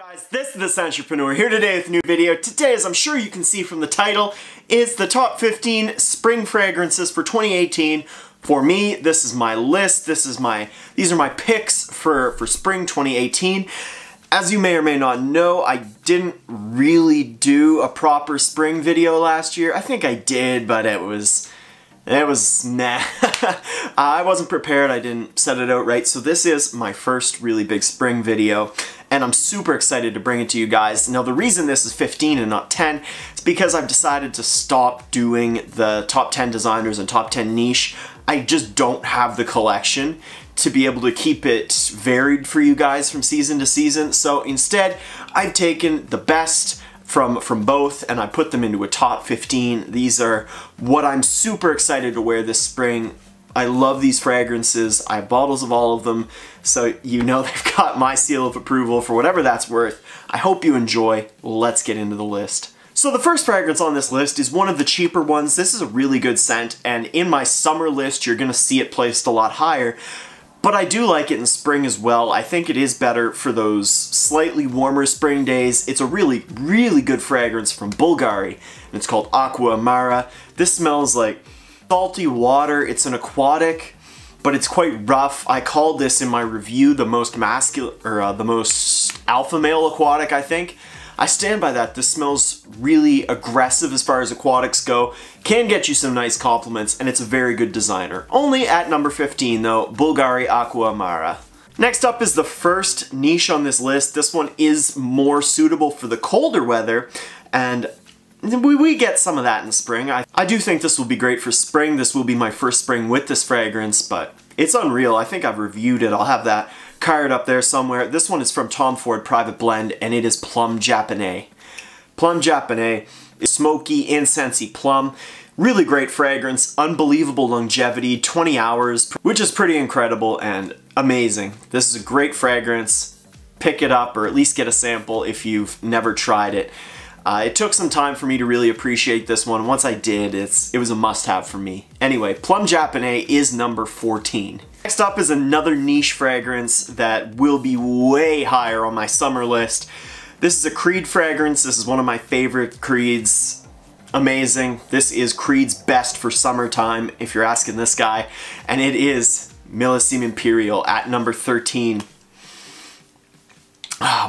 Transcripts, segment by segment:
Guys, this is the Entrepreneur here today with a new video. Today, as I'm sure you can see from the title, is the top 15 spring fragrances for 2018. For me, this is my list. These are my picks for spring 2018. As you may or may not know, I didn't really do a proper spring video last year. I think I did, but it was nah. I wasn't prepared, I didn't set it out right, so this is my first really big spring video, and I'm super excited to bring it to you guys. Now the reason this is 15 and not 10 is because I've decided to stop doing the top 10 designers and top 10 niche. I just don't have the collection to be able to keep it varied for you guys from season to season, so instead I've taken the best from both and I put them into a top 15. These are what I'm super excited to wear this spring. I love these fragrances. I have bottles of all of them, so you know they've got my seal of approval for whatever that's worth. I hope you enjoy. Let's get into the list. So the first fragrance on this list is one of the cheaper ones. This is a really good scent, and in my summer list you're gonna see it placed a lot higher. But I do like it in spring as well. I think it is better for those slightly warmer spring days. It's a really, really good fragrance from Bulgari, and it's called Aqua. This smells like salty water. It's an aquatic, but it's quite rough. I called this in my review the most masculine, or the most alpha male aquatic, I think. I stand by that. This smells really aggressive as far as aquatics go. Can get you some nice compliments, and it's a very good designer. Only at number 15 though, Bulgari Aqua. Next up is the first niche on this list. This one is more suitable for the colder weather, and we get some of that in spring. I do think this will be great for spring. This will be my first spring with this fragrance, but it's unreal. I think I've reviewed it. I'll have that card up there somewhere. This one is from Tom Ford Private Blend, and it is Plum Japonais. Plum Japonais is smoky, incensey plum. Really great fragrance, unbelievable longevity, 20 hours, which is pretty incredible and amazing. This is a great fragrance. Pick it up, or at least get a sample if you've never tried it. It took some time for me to really appreciate this one. Once I did, it was a must-have for me. Anyway, Plum Japonais is number 14. Next up is another niche fragrance that will be way higher on my summer list. This is a Creed fragrance. This is one of my favorite Creeds. Amazing. This is Creed's best for summertime, if you're asking this guy. And it is Millésime Imperial at number 13.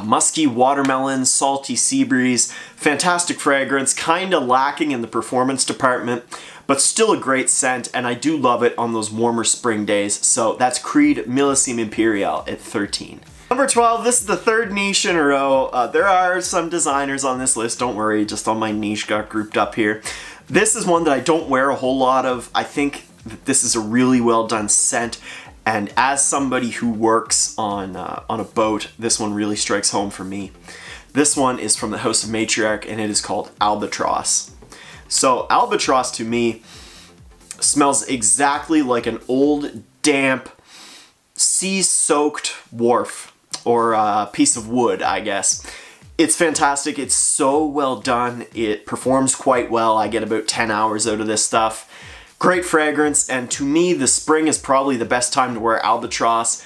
Musky watermelon, salty sea breeze, fantastic fragrance, kinda lacking in the performance department, but still a great scent, and I do love it on those warmer spring days. So that's Creed Millésime Imperial at 13. Number 12, this is the third niche in a row. There are some designers on this list, don't worry, just all my niche got grouped up here. This is one that I don't wear a whole lot of. I think that this is a really well done scent. And as somebody who works on a boat, this one really strikes home for me. This one is from the House of Matriarch, and it is called Albatross. So Albatross to me smells exactly like an old, damp, sea-soaked wharf, or a piece of wood, I guess. It's fantastic. It's so well done. It performs quite well. I get about 10 hours out of this stuff. Great fragrance, and to me, the spring is probably the best time to wear Albatross.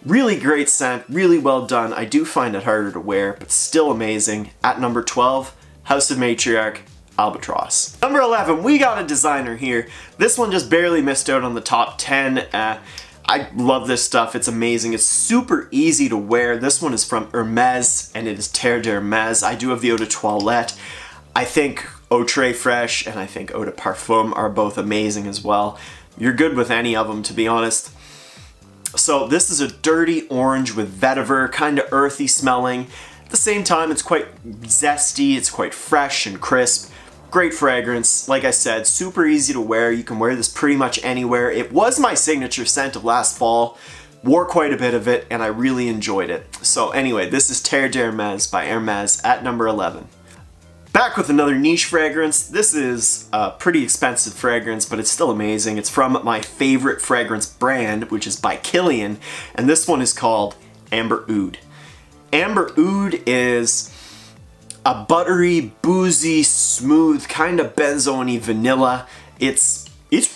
Really great scent, really well done. I do find it harder to wear, but still amazing. At number 12, House of Matriarch, Albatross. Number 11, we got a designer here. This one just barely missed out on the top 10. I love this stuff, it's amazing. It's super easy to wear. This one is from Hermes, and it is Terre d'Hermes. I do have the Eau de Toilette. I think Eau Très Fresh and I think Eau de Parfum are both amazing as well. You're good with any of them, to be honest. So this is a dirty orange with vetiver, kind of earthy smelling. At the same time, it's quite zesty, it's quite fresh and crisp. Great fragrance. Like I said, super easy to wear. You can wear this pretty much anywhere. It was my signature scent of last fall. Wore quite a bit of it, and I really enjoyed it. So anyway, this is Terre d'Hermes by Hermes at number 11. Back with another niche fragrance. This is a pretty expensive fragrance, but it's still amazing. It's from my favorite fragrance brand, which is by Killian, and this one is called Amber Oud. Amber Oud is a buttery, boozy, smooth, kind of benzoin-y vanilla. It's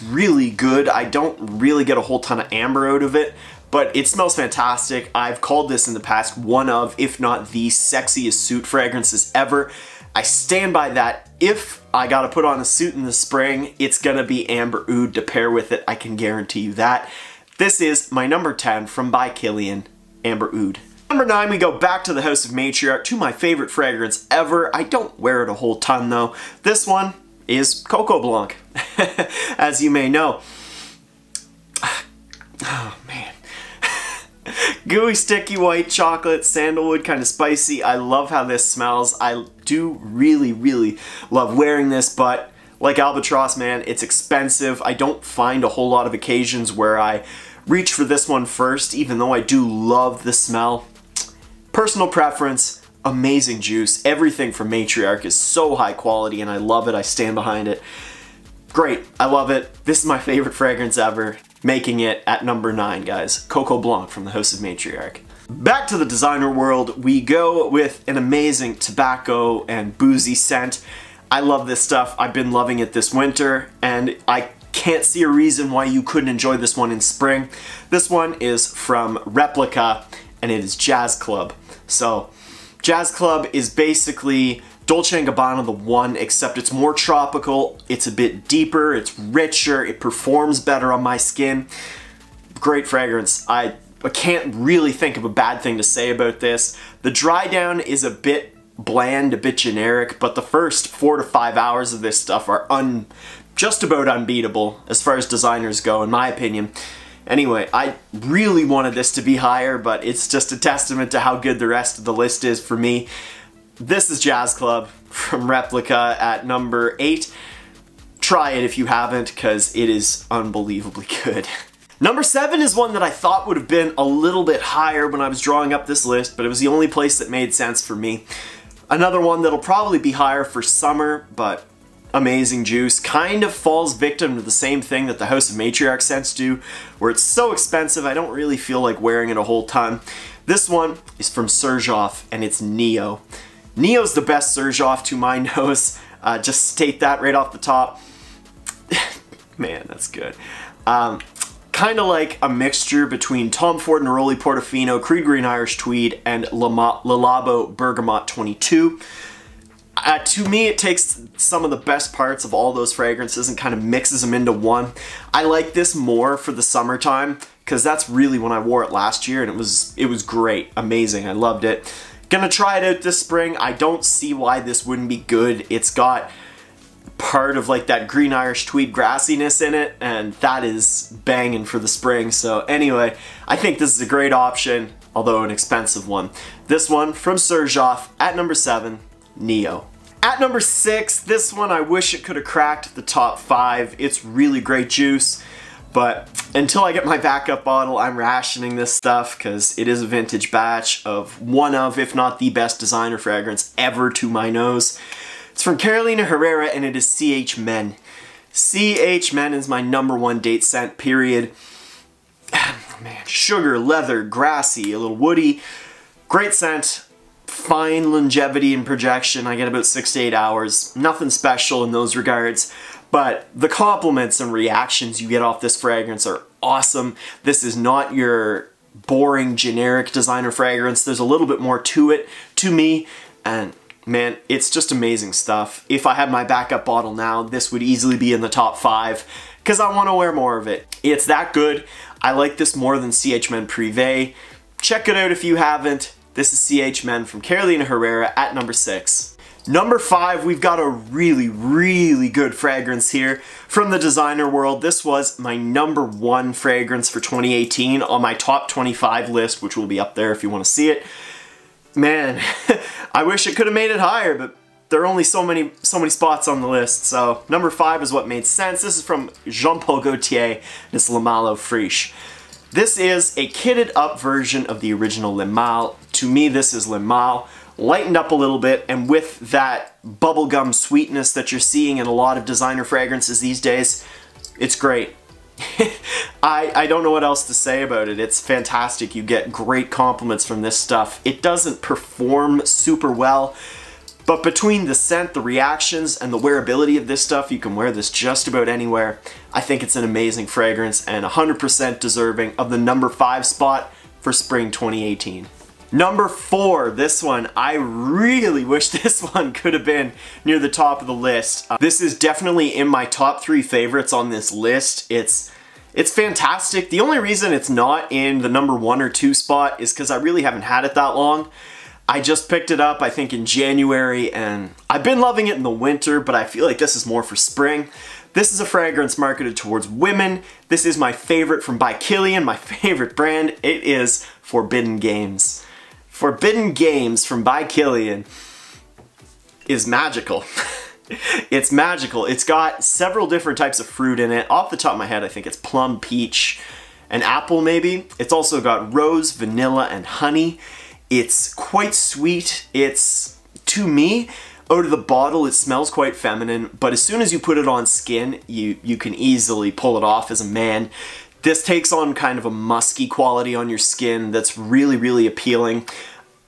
really good. I don't really get a whole ton of amber out of it, but it smells fantastic. I've called this in the past one of, if not the sexiest suit fragrances ever. I stand by that. If I gotta put on a suit in the spring, it's gonna be Amber Oud to pair with it. I can guarantee you that. This is my number 10 from by Killian, Amber Oud. Number 9, we go back to the House of Matriarch, to my favorite fragrance ever. I don't wear it a whole ton though. This one is Coco Blanc, as you may know. Oh man. Gooey, sticky white chocolate, sandalwood, kind of spicy. I love how this smells. I do really love wearing this, but like Albatross, man, it's expensive. I don't find a whole lot of occasions where I reach for this one first, even though I do love the smell. Personal preference, amazing juice. Everything from Matriarch is so high quality and I love it. I stand behind it. Great, I love it. This is my favorite fragrance ever. Making it at number 9, guys. Coco Blanc from the House of Matriarch. Back to the designer world, we go with an amazing tobacco and boozy scent. I love this stuff. I've been loving it this winter, and I can't see a reason why you couldn't enjoy this one in spring. This one is from Replica, and it is Jazz Club. So, Jazz Club is basically Dolce & Gabbana the one, except it's more tropical, it's a bit deeper, it's richer, it performs better on my skin. Great fragrance. I can't really think of a bad thing to say about this. The dry down is a bit bland, a bit generic, but the first 4 to 5 hours of this stuff are just about unbeatable as far as designers go, in my opinion. Anyway, I really wanted this to be higher, but it's just a testament to how good the rest of the list is for me. This is Jazz Club from Replica at number 8. Try it if you haven't, because it is unbelievably good. Number 7 is one that I thought would have been a little bit higher when I was drawing up this list, but it was the only place that made sense for me. Another one that'll probably be higher for summer, but amazing juice. Kind of falls victim to the same thing that the House of Matriarch scents do, where it's so expensive I don't really feel like wearing it a whole ton. This one is from Serjoff, and it's Neo. Neo's the best Serjoff to my nose. Just state that right off the top. Man, that's good. Kind of like a mixture between Tom Ford Neroli Portofino, Creed Green Irish Tweed, and Le Labo Bergamot 22. To me, it takes some of the best parts of all those fragrances and kind of mixes them into one. I like this more for the summertime because that's really when I wore it last year, and it was great, amazing. I loved it. Gonna try it out this spring. I don't see why this wouldn't be good. It's got part of like that green Irish tweed grassiness in it, and that is banging for the spring. So anyway, I think this is a great option, although an expensive one. This one from Serjoff at number 7, Neo. At number 6, this one I wish it could have cracked the top 5. It's really great juice, but until I get my backup bottle, I'm rationing this stuff because it is a vintage batch of one of, if not the best designer fragrance ever to my nose. It's from Carolina Herrera, and it is CH Men. CH Men is my number 1 date scent, period. Man, sugar, leather, grassy, a little woody. Great scent. Fine longevity and projection. I get about 6 to 8 hours. Nothing special in those regards. But the compliments and reactions you get off this fragrance are awesome. This is not your boring, generic designer fragrance. There's a little bit more to it, to me, and man, it's just amazing stuff. If I had my backup bottle now, this would easily be in the top 5, because I want to wear more of it. It's that good. I like this more than CH Men Privé. Check it out if you haven't. This is CH Men from Carolina Herrera at number 6. Number 5, we've got a really good fragrance here from the designer world. This was my number 1 fragrance for 2018 on my top 25 list, which will be up there if you want to see it. Man, I wish it could have made it higher, but there are only so many spots on the list, so number 5 is what made sense. This is from Jean-Paul Gaultier, and it's Le Malo Friche. This is a kitted up version of the original Le Mal. To me, this is Le Mal, lightened up a little bit, and with that bubblegum sweetness that you're seeing in a lot of designer fragrances these days, it's great. I don't know what else to say about it. It's fantastic. You get great compliments from this stuff. It doesn't perform super well, But between the scent, the reactions, and the wearability of this stuff, you can wear this just about anywhere. I think it's an amazing fragrance and 100% deserving of the number 5 spot for spring 2018. Number 4, this one, I really wish this one could have been near the top of the list. This is definitely in my top 3 favorites on this list. It's fantastic. The only reason it's not in the number 1 or 2 spot is because I really haven't had it that long. I just picked it up, I think, in January, and I've been loving it in the winter, but I feel like this is more for spring. This is a fragrance marketed towards women. This is my favorite from by Killian, my favorite brand. It is Forbidden Games. Forbidden Games from by Killian is magical. It's magical. It's got several different types of fruit in it. Off the top of my head, I think it's plum, peach, and apple maybe. It's also got rose, vanilla, and honey. It's quite sweet. It's, to me, out of the bottle, it smells quite feminine, but as soon as you put it on skin, you can easily pull it off as a man. This takes on kind of a musky quality on your skin that's really, really appealing.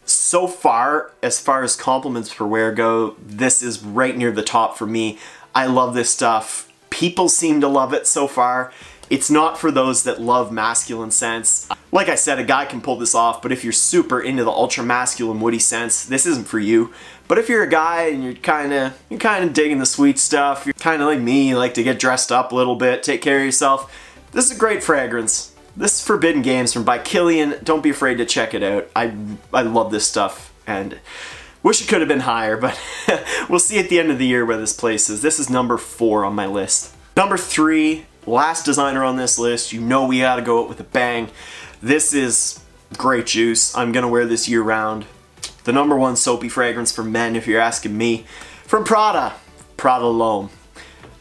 So far as compliments per wear go, this is right near the top for me. I love this stuff. People seem to love it so far. It's not for those that love masculine scents. Like I said, a guy can pull this off, but if you're super into the ultra masculine woody scents, this isn't for you. But if you're a guy and you're kind of digging the sweet stuff, you're kind of like me, you like to get dressed up a little bit, take care of yourself, this is a great fragrance. This is Forbidden Games from by Killian. Don't be afraid to check it out. I love this stuff and wish it could have been higher, but we'll see at the end of the year where this places. This is number 4 on my list. Number 3, last designer on this list. You know we gotta go out with a bang. This is grape juice. I'm gonna wear this year round. The number 1 soapy fragrance for men, if you're asking me. From Prada, Prada Lo.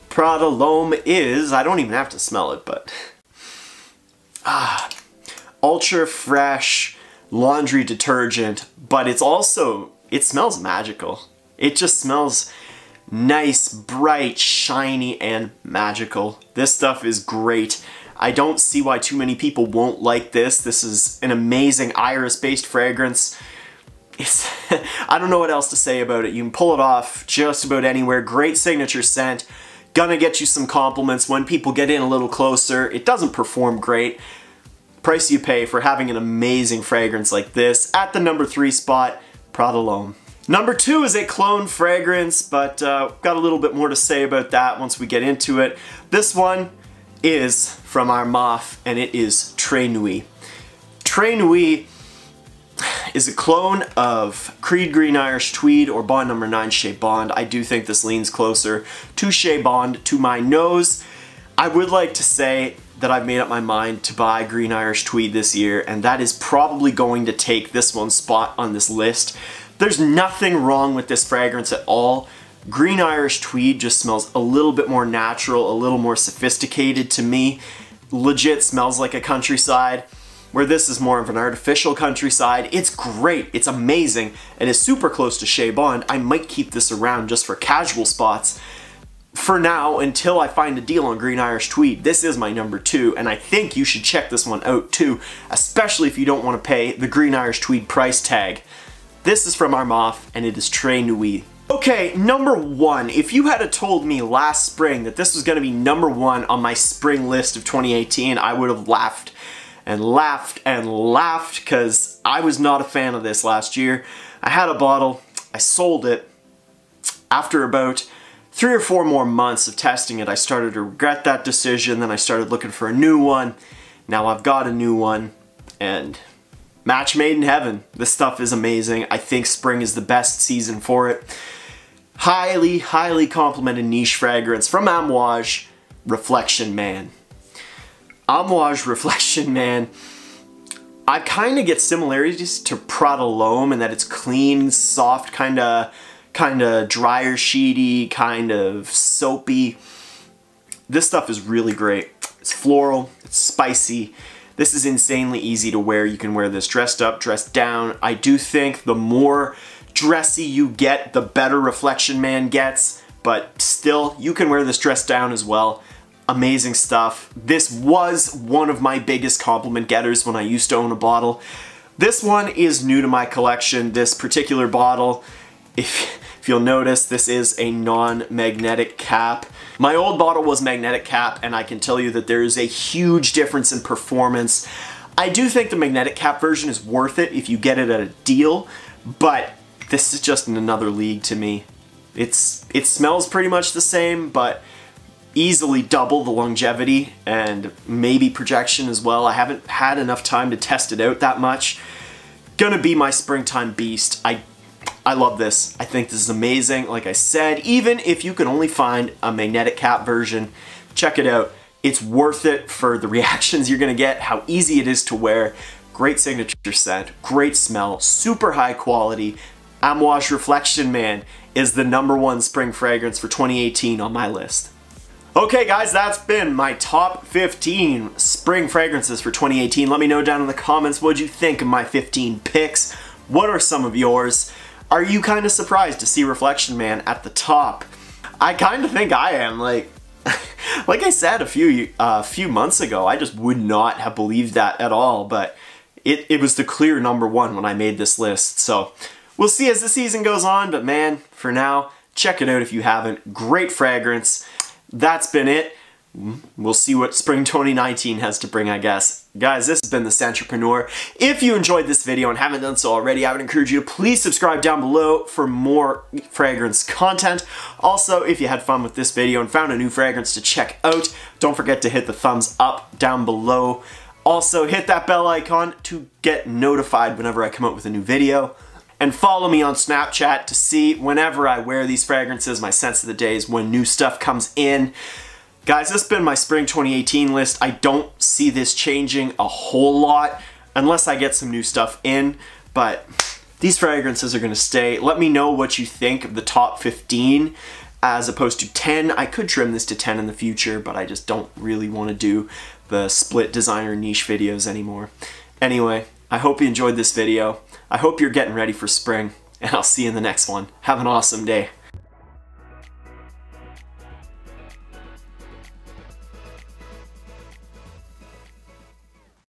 Prada Lo is, I don't even have to smell it, but ultra fresh laundry detergent, but it's also, it smells magical. It just smells nice, bright, shiny, and magical. This stuff is great. I don't see why too many people won't like this. This is an amazing iris-based fragrance. It's I don't know what else to say about it. You can pull it off just about anywhere. Great signature scent. Gonna get you some compliments when people get in a little closer. It doesn't perform great. Price you pay for having an amazing fragrance like this. At the number 3 spot, Prada Lo. Number 2 is a cologne fragrance, but got a little bit more to say about that once we get into it. This one is from Hermes, and it is Très Nuit. Très Nuit is a clone of Creed Green Irish Tweed or Bond No. 9 Chez Bond. I do think this leans closer to Chez Bond to my nose. I would like to say that I've made up my mind to buy Green Irish Tweed this year, and that is probably going to take this one's spot on this list. There's nothing wrong with this fragrance at all. Green Irish Tweed just smells a little bit more natural, a little more sophisticated to me. Legit smells like a countryside, where this is more of an artificial countryside. It's great, it's amazing, and it's super close to Chez Bond. I might keep this around just for casual spots. For now, until I find a deal on Green Irish Tweed, this is my number 2, and I think you should check this one out too, especially if you don't want to pay the Green Irish Tweed price tag. This is from Hermes, and it is Très Nuit. Okay, number 1. If you had told me last spring that this was going to be number 1 on my spring list of 2018, I would have laughed and laughed and laughed because I was not a fan of this last year. I had a bottle, I sold it. After about 3 or 4 more months of testing it, I started to regret that decision. Then I started looking for a new one. Now I've got a new one, and match made in heaven. This stuff is amazing. I think spring is the best season for it. Highly, highly complimented niche fragrance from Amouage, Reflection Man. Amouage Reflection Man, I kind of get similarities to Prada Lo in that it's clean, soft, kind of drier sheety, kind of soapy. This stuff is really great. It's floral, it's spicy. This is insanely easy to wear. You can wear this dressed up, dressed down. I do think the more dressy you get, the better Reflection Man gets, but still, you can wear this dressed down as well. Amazing stuff. This was one of my biggest compliment getters when I used to own a bottle. This one is new to my collection, this particular bottle. If If you'll notice, this is a non-magnetic cap. My old bottle was magnetic cap, and I can tell you that there is a huge difference in performance. I do think the magnetic cap version is worth it if you get it at a deal, but this is just in another league to me. It smells pretty much the same, but easily double the longevity and maybe projection as well. I haven't had enough time to test it out that much. Gonna be my springtime beast. I love this. I think this is amazing. Like I said, even if you can only find a magnetic cap version, check it out. It's worth it for the reactions you're gonna get, how easy it is to wear, great signature scent, great smell, super high quality. Amouage Reflection Man is the #1 spring fragrance for 2018 on my list. Okay guys, that's been my top 15 spring fragrances for 2018. Let me know down in the comments what you think of my 15 picks. What are some of yours? Are you kind of surprised to see Reflection Man at the top? I kind of think I am. Like I said a few months ago, I just would not have believed that at all, but it was the clear #1 when I made this list. So we'll see as the season goes on, but man, for now, check it out if you haven't. Great fragrance. That's been it. We'll see what spring 2019 has to bring, I guess. Guys, this has been The Scentpreneur. If you enjoyed this video and haven't done so already, I would encourage you to please subscribe down below for more fragrance content. Also, if you had fun with this video and found a new fragrance to check out, don't forget to hit the thumbs up down below. Also, hit that bell icon to get notified whenever I come out with a new video. And follow me on Snapchat to see whenever I wear these fragrances, my scents of the days, when new stuff comes in. Guys, this has been my spring 2018 list. I don't see this changing a whole lot unless I get some new stuff in, but these fragrances are gonna stay. Let me know what you think of the top 15 as opposed to 10. I could trim this to 10 in the future, but I just don't really want to do the split designer niche videos anymore. Anyway, I hope you enjoyed this video. I hope you're getting ready for spring, and I'll see you in the next one. Have an awesome day.